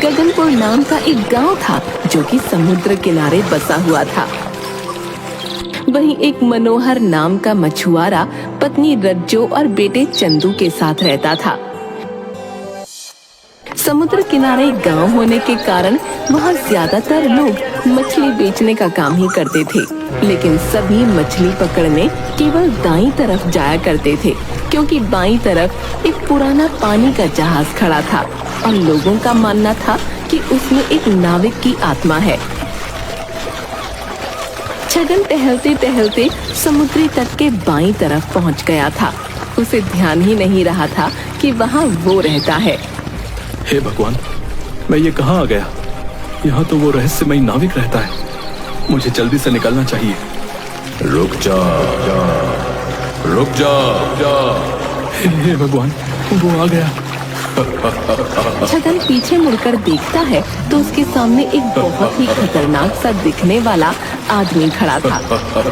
गगनपुर नाम का एक गांव था जो कि समुद्र किनारे बसा हुआ था। वहीं एक मनोहर नाम का मछुआरा पत्नी रज्जो और बेटे चंदू के साथ रहता था। समुद्र किनारे गांव होने के कारण वहां ज्यादातर लोग मछली बेचने का काम ही करते थे, लेकिन सभी मछली पकड़ने केवल दाईं तरफ जाया करते थे, क्योंकि बाईं तरफ एक पुराना पानी का जहाज खड़ा था और लोगों का मानना था कि उसमें एक नाविक की आत्मा है। छगन टहलते टहलते समुद्री तट के बाईं तरफ पहुंच गया था। उसे ध्यान ही नहीं रहा था कि वहां वो रहता है। हे भगवान, मैं ये कहाँ आ गया? यहाँ तो वो रहस्यमयी नाविक रहता है। मुझे जल्दी से निकलना चाहिए। रुक जा, रुक जा। हे भगवान, वो आ गया। छगन पीछे मुड़कर देखता है तो उसके सामने एक बहुत ही खतरनाक सा दिखने वाला आदमी खड़ा था।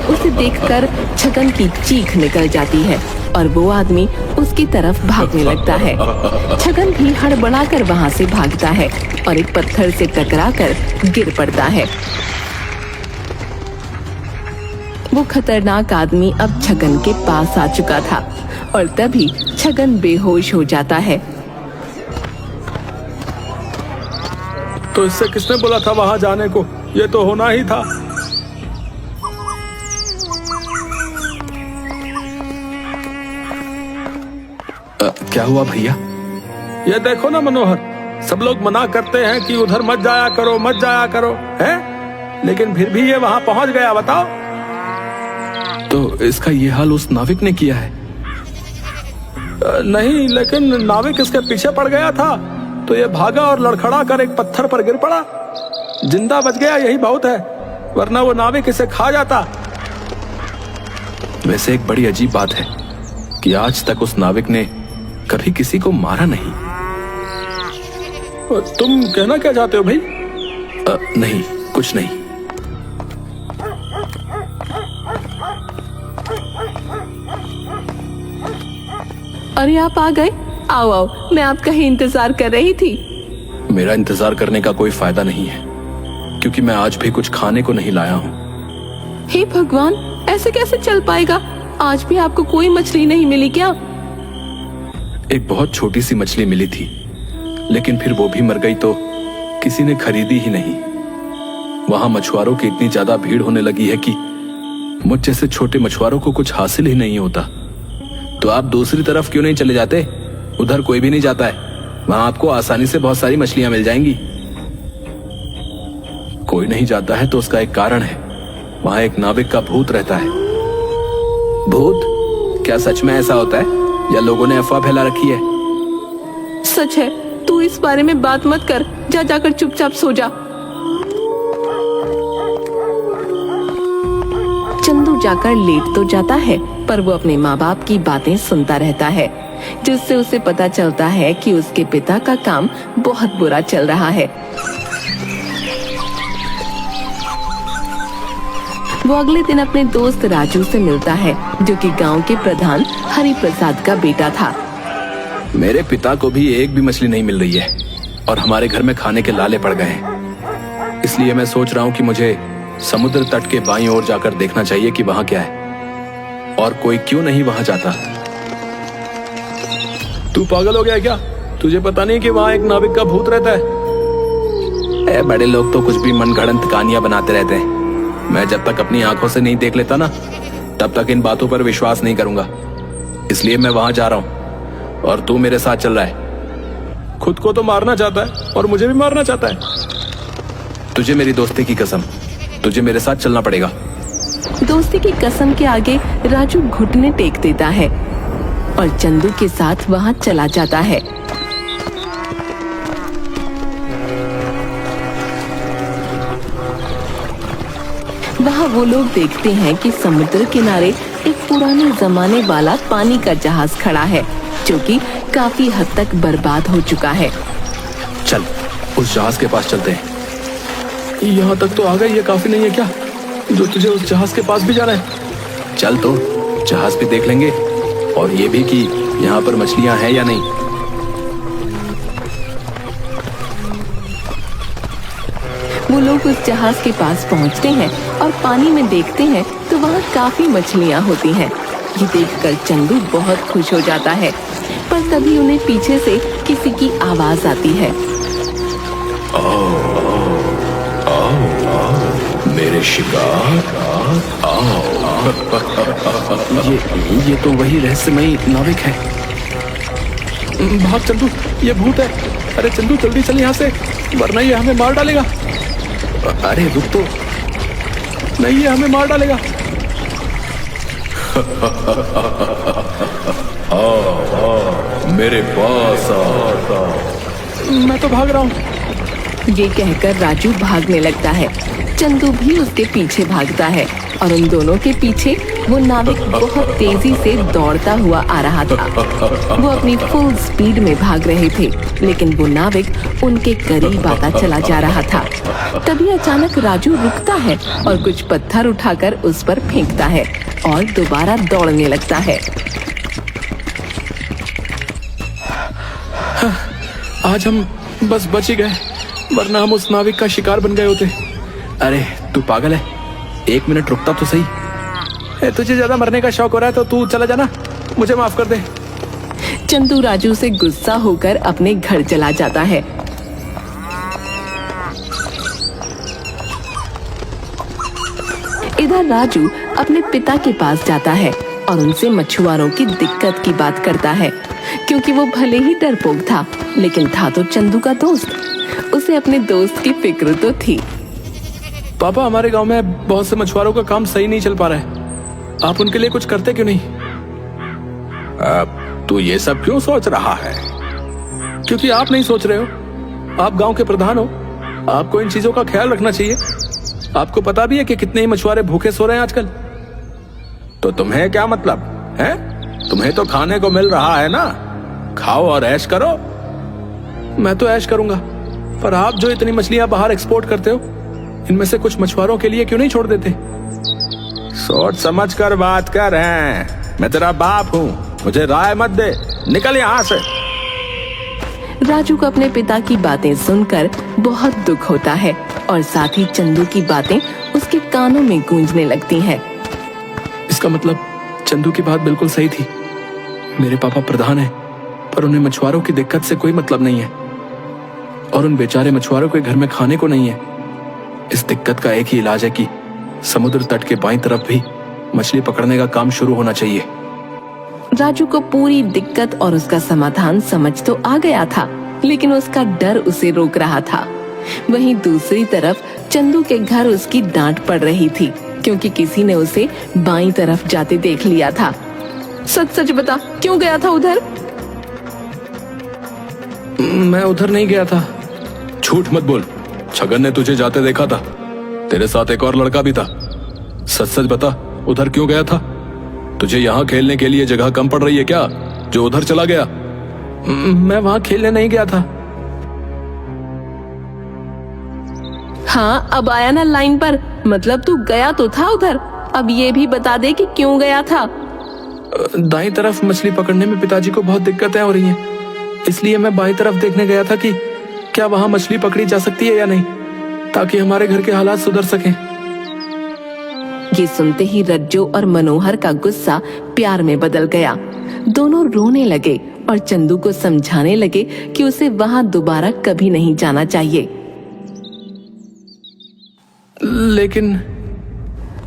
उसे देखकर छगन की चीख निकल जाती है और वो आदमी उसकी तरफ भागने लगता है। छगन भी हड़बड़ाकर वहाँ से भागता है और एक पत्थर से टकराकर गिर पड़ता है। वो खतरनाक आदमी अब छगन के पास आ चुका था और तभी छगन बेहोश हो जाता है। तो इससे किसने बोला था वहां जाने को? ये तो होना ही था। क्या हुआ भैया? ये देखो ना मनोहर, सब लोग मना करते हैं कि उधर मत जाया करो, मत जाया करो, हैं? लेकिन फिर भी ये वहां पहुंच गया, बताओ। तो इसका ये हाल उस नाविक ने किया है? नहीं, लेकिन नाविक इसके पीछे पड़ गया था तो ये भागा और लड़खड़ा कर एक पत्थर पर गिर पड़ा। जिंदा बच गया, यही बहुत है, वरना वो नाविक इसे खा जाता। वैसे एक बड़ी अजीब बात है कि आज तक उस नाविक ने कभी किसी को मारा नहीं। तुम कहना क्या चाहते हो भाई? नहीं, कुछ नहीं। अरे आप आ गए? आओ आओ, मैं आपका ही इंतजार कर रही थी। मेरा इंतजार करने का कोई फायदा नहीं है, क्योंकि मैं आज भी कुछ खाने को नहीं लाया हूँ। हे भगवान, ऐसे कैसे चल पाएगा? आज भी आपको कोई मछली नहीं मिली क्या? एक बहुत छोटी सी मछली मिली थी, लेकिन फिर वो भी मर गई तो किसी ने खरीदी ही नहीं। वहां मछुआरों की इतनी ज्यादा भीड़ होने लगी है कि मुझ जैसे छोटे मछुआरों को कुछ हासिल ही नहीं होता। तो आप दूसरी तरफ क्यों नहीं चले जाते? उधर कोई भी नहीं जाता है, वहां आपको आसानी से बहुत सारी मछलियां मिल जाएंगी। कोई नहीं जाता है तो उसका एक कारण है। वहां एक नाविक का भूत रहता है। भूत? क्या सच में ऐसा होता है या लोगों ने अफवाह फैला रखी है? सच है, तू इस बारे में बात मत कर, जा जाकर चुपचाप सो जा। चंदू जाकर लेट तो जाता है, पर वो अपने माँ बाप की बातें सुनता रहता है, जिससे उसे पता चलता है कि उसके पिता का काम बहुत बुरा चल रहा है। वो अगले दिन अपने दोस्त राजू से मिलता है, जो कि गांव के प्रधान हरि प्रसाद का बेटा था। मेरे पिता को भी एक भी मछली नहीं मिल रही है और हमारे घर में खाने के लाले पड़ गए हैं। इसलिए मैं सोच रहा हूँ कि मुझे समुद्र तट के बाईं ओर जाकर देखना चाहिए कि वहां क्या है, और कोई क्यों नहीं वहां जाता। तू पागल हो गया क्या? तुझे पता नहीं कि वहां एक नाविक का भूत रहता है? बड़े लोग तो कुछ भी मनगढ़ंत कहानियां बनाते रहते हैं। मैं जब तक अपनी आंखों से नहीं देख लेता ना, तब तक इन बातों पर विश्वास नहीं करूंगा। इसलिए मैं वहां जा रहा हूं और तू मेरे साथ चल रहा है। खुद को तो मारना चाहता है और मुझे भी मारना चाहता है। तुझे मेरी दोस्ती की कसम, तुझे मेरे साथ चलना पड़ेगा। दोस्ती की कसम के आगे राजू घुटने टेक देता है और चंदू के साथ वहां चला जाता है। वहां वो लोग देखते हैं कि समुद्र किनारे एक पुराने जमाने वाला पानी का जहाज खड़ा है, जो कि काफी हद तक बर्बाद हो चुका है। चल उस जहाज के पास चलते हैं। यहाँ तक तो आ गए, ये काफी नहीं है क्या जो तुझे उस जहाज के पास भी जाना है? चल तो जहाज भी देख लेंगे और ये भी कि यहाँ पर मछलियां हैं या नहीं। वो लोग उस जहाज के पास पहुंचते हैं और पानी में देखते हैं तो वहाँ काफी मछलियाँ होती हैं। ये देखकर चंदू बहुत खुश हो जाता है, पर तभी उन्हें पीछे से किसी की आवाज आती है। मेरे शिकार आओ। ये तो वही रहस्यमयी नाविक है। भाग चंदू, ये भूत है। अरे चंदू जल्दी चल यहाँ से, वरना ये हमें मार डालेगा। अरे रुक तो, नहीं ये हमें मार डालेगा। मेरे पास आ। मैं तो भाग रहा हूँ। ये कहकर राजू भागने लगता है। चंदू भी उसके पीछे भागता है और उन दोनों के पीछे वो नाविक बहुत तेजी से दौड़ता हुआ आ रहा था। वो अपनी फुल स्पीड में भाग रहे थे, लेकिन वो नाविक उनके करीब आता चला जा रहा था। तभी अचानक राजू रुकता है और कुछ पत्थर उठाकर उस पर फेंकता है और दोबारा दौड़ने लगता है। आज हम बस बच ही गए, वरना हम उस नाविक का शिकार बन गए होते। अरे तू पागल है, 1 मिनट रुकता तो सही। तुझे ज्यादा मरने का शौक हो रहा है तो तू चला जाना, मुझे माफ कर दे। चंदू राजू से गुस्सा होकर अपने घर चला जाता है। इधर राजू अपने पिता के पास जाता है और उनसे मछुआरों की दिक्कत की बात करता है, क्योंकि वो भले ही डरपोक था, लेकिन था तो चंदू का दोस्त। उसे अपने दोस्त की फिक्र तो थी। पापा, हमारे गांव में बहुत से मछुआरों का काम सही नहीं चल पा रहा है, आप उनके लिए कुछ करते क्यों नहीं? तू ये सब क्यों सोच रहा है? क्योंकि आप नहीं सोच रहे हो, आप गांव के प्रधान हो, आपको इन चीजों का ख्याल रखना चाहिए। आपको पता भी है कि कितने ही मछुआरे भूखे सो रहे हैं आजकल। तो तुम्हें क्या मतलब है? तुम्हें तो खाने को मिल रहा है ना, खाओ और ऐश करो। मैं तो ऐश करूंगा, पर आप जो इतनी मछलियां बाहर एक्सपोर्ट करते हो, इनमें से कुछ मछुआरों के लिए क्यों नहीं छोड़ देते? सोच समझ कर बात कर हैं। मैं तेरा बाप हूँ, मुझे राय मत दे, निकल यहाँ से। राजू को अपने पिता की बातें सुनकर बहुत दुख होता है और साथ ही चंदू की बातें उसके कानों में गूंजने लगती हैं। इसका मतलब चंदू की बात बिल्कुल सही थी। मेरे पापा प्रधान हैं, पर उन्हें मछुआरों की दिक्कत से कोई मतलब नहीं है, और उन बेचारे मछुआरों के घर में खाने को नहीं है। इस दिक्कत का एक ही इलाज है कि समुद्र तट के बाईं तरफ भी मछली पकड़ने का काम शुरू होना चाहिए। राजू को पूरी दिक्कत और उसका समाधान समझ तो आ गया था, लेकिन उसका डर उसे रोक रहा था। वहीं दूसरी तरफ चंदू के घर उसकी डांट पड़ रही थी, क्योंकि किसी ने उसे बाईं तरफ जाते देख लिया था। सच सच बता, क्यों गया था उधर? मैं उधर नहीं गया था। झूठ मत बोल, छगन ने तुझे जाते देखा था, तेरे साथ एक और लड़का भी था। सच सच बता, उधर क्यों गया था? तुझे यहाँ खेलने के लिए जगह कम पड़ रही है क्या, जो उधर चला गया? मैं वहाँ खेलने नहीं गया था। हाँ, अब आया ना लाइन पर। मतलब तू गया तो था उधर, अब ये भी बता दे कि क्यों गया था। दाईं तरफ मछली पकड़ने में पिताजी को बहुत दिक्कतें हो रही हैं, इसलिए मैं बाईं तरफ देखने गया था कि क्या वहाँ मछली पकड़ी जा सकती है या नहीं, ताकि हमारे घर के हालात सुधर सकें। ये सुनते ही रज्जो और मनोहर का गुस्सा प्यार में बदल गया। दोनों रोने लगे और चंदू को समझाने लगे कि उसे वहां दोबारा कभी नहीं जाना चाहिए। लेकिन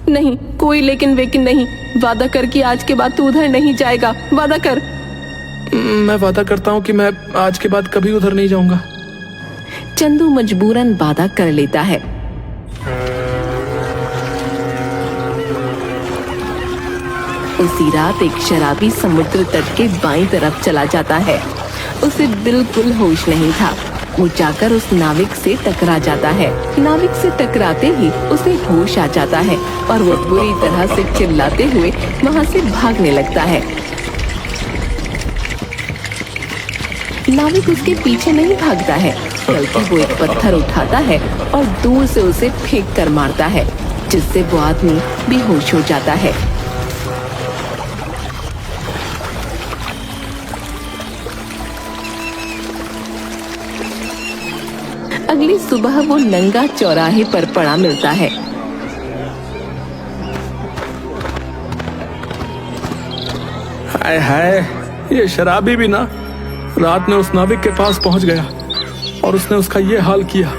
नहीं, कोई लेकिन वेकिन नहीं। वादा कर कि आज के बाद तू उधर नहीं जाएगा। वादा कर। मैं वादा करता हूँ कि मैं आज के बाद कभी उधर नहीं जाऊंगा। चंदू मजबूरन वादा कर लेता है। उसी रात एक शराबी समुद्र तट के बाईं तरफ चला जाता है। उसे बिल्कुल होश नहीं था। वो जाकर उस नाविक से टकरा जाता है। नाविक से टकराते ही उसे होश आ जाता है और वो बुरी तरह से चिल्लाते हुए वहां से भागने लगता है। नाविक उसके पीछे नहीं भागता है, बल्कि वो एक पत्थर उठाता है और दूर से उसे फेंक कर मारता है, जिससे वो आदमी बेहोश हो जाता है। अगली सुबह वो नंगा चौराहे पर पड़ा मिलता है। हाय हाय, ये शराबी भी ना रात में उस नाविक के पास पहुंच गया और उसने उसका ये हाल किया।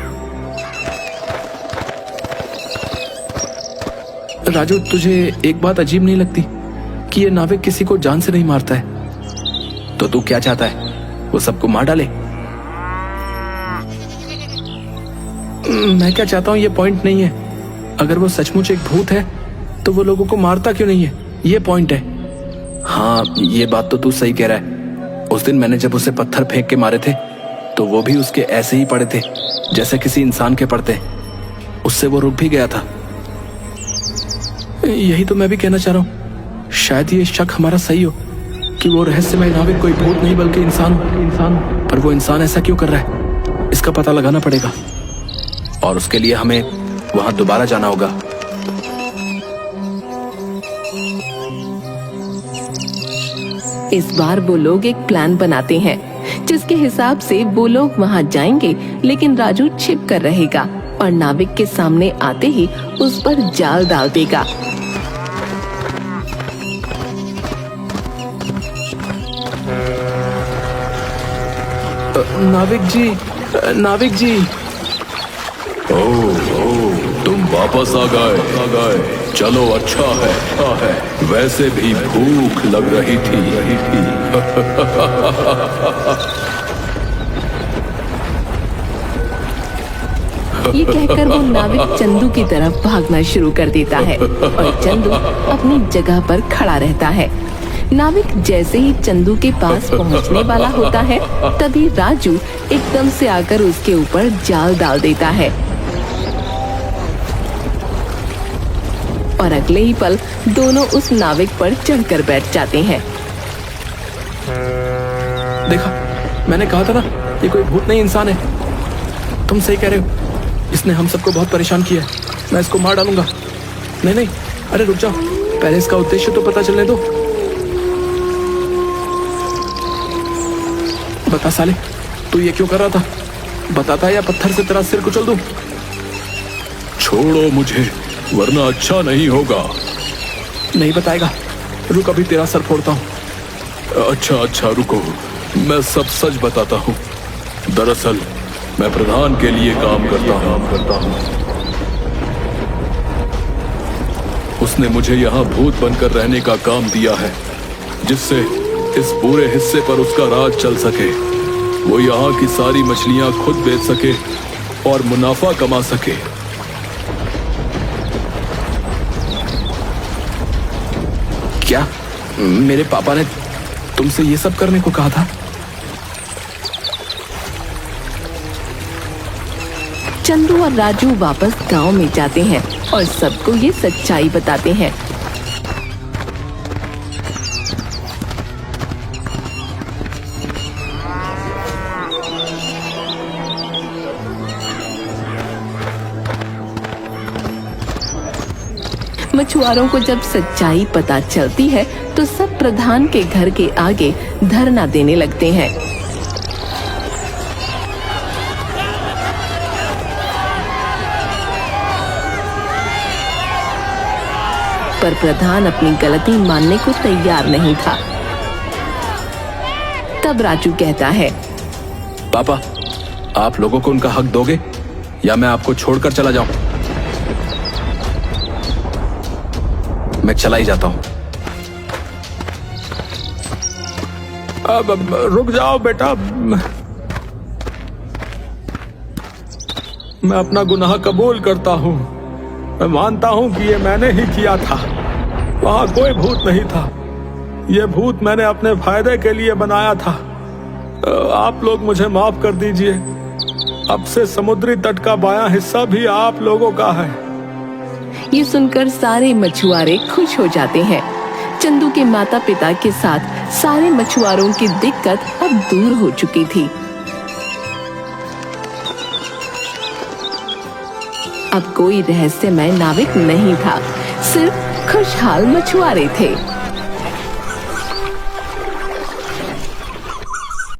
राजू, तुझे एक बात अजीब नहीं लगती कि ये नाविक किसी को जान से नहीं मारता है? तो तू क्या चाहता है, वो सबको मार डाले? मैं क्या चाहता हूँ ये पॉइंट नहीं है। अगर वो सचमुच एक भूत है तो वो लोगों को मारता क्यों नहीं है, ये पॉइंट है। हाँ, ये बात तो तू सही कह रहा है। उस दिन मैंने जब उसे पत्थर फेंक के मारे थे तो वो भी उसके ऐसे ही पड़े थे जैसे किसी इंसान के पड़ते। उससे वो रुक भी गया था। यही तो मैं भी कहना चाह रहा हूँ, शायद ये शक हमारा सही हो कि वो रहस्यमय नाविक कोई भूत नहीं बल्कि इंसान हो। पर वो इंसान ऐसा क्यों कर रहा है, इसका पता लगाना पड़ेगा और उसके लिए हमें वहां दोबारा जाना होगा। इस बार वो लोग एक प्लान बनाते हैं जिसके हिसाब से वो लोग वहां जाएंगे, लेकिन राजू छिप कर रहेगा और नाविक के सामने आते ही उस पर जाल डाल देगा। नाविक जी, नाविक जी। तुम वापस आ गए। चलो, अच्छा है। वैसे भी भूख लग रही थी। ये कहकर वो नाविक चंदू की तरफ भागना शुरू कर देता है और चंदू अपनी जगह पर खड़ा रहता है। नाविक जैसे ही चंदू के पास पहुंचने वाला होता है तभी राजू एकदम से आकर उसके ऊपर जाल डाल देता है और अगले ही पल दोनों उस नाविक पर चढ़कर बैठ जाते हैं। देखा, मैंने कहा था ना, ये कोई भूत नहीं इंसान है। तुम सही कह रहे हो, इसने हम सबको बहुत परेशान किया है। मैं इसको मार डालूंगा। नहीं, अरे रुक जाओ, पहले इसका उद्देश्य तो पता चलने दो। बता साले, तू ये क्यों कर रहा था? बताता या पत्थर से तेरा सिर कुचल दूं? छोड़ो मुझे, वरना अच्छा नहीं होगा। नहीं बताएगा, रुक अभी तेरा सर फोड़ता हूँ। अच्छा, रुको, मैं सब सच बताता हूँ। दरअसल मैं प्रधान के लिए काम करता हूँ। उसने मुझे यहाँ भूत बनकर रहने का काम दिया है, जिससे इस पूरे हिस्से पर उसका राज चल सके। वो यहाँ की सारी मछलियाँ खुद बेच सके और मुनाफा कमा सके। क्या मेरे पापा ने तुमसे ये सब करने को कहा था? चंदू और राजू वापस गांव में जाते हैं और सबको ये सच्चाई बताते हैं। मछुआरों को जब सच्चाई पता चलती है तो सब प्रधान के घर के आगे धरना देने लगते हैं। पर प्रधान अपनी गलती मानने को तैयार नहीं था। तब राजू कहता है, पापा, आप लोगों को उनका हक दोगे या मैं आपको छोड़कर चला जाऊं? मैं चला ही जाता हूं। अब रुक जाओ बेटा, मैं अपना गुनाह कबूल करता हूं। मैं मानता हूं कि ये मैंने ही किया था। वहां कोई भूत नहीं था। ये भूत मैंने अपने फायदे के लिए बनाया था। आप लोग मुझे माफ कर दीजिए। अब से समुद्री तट का बायां हिस्सा भी आप लोगों का है। ये सुनकर सारे मछुआरे खुश हो जाते हैं। चंदू के माता पिता के साथ सारे मछुआरों की दिक्कत अब दूर हो चुकी थी। अब कोई रहस्यमय नाविक नहीं था, सिर्फ खुशहाल मछुआरे थे।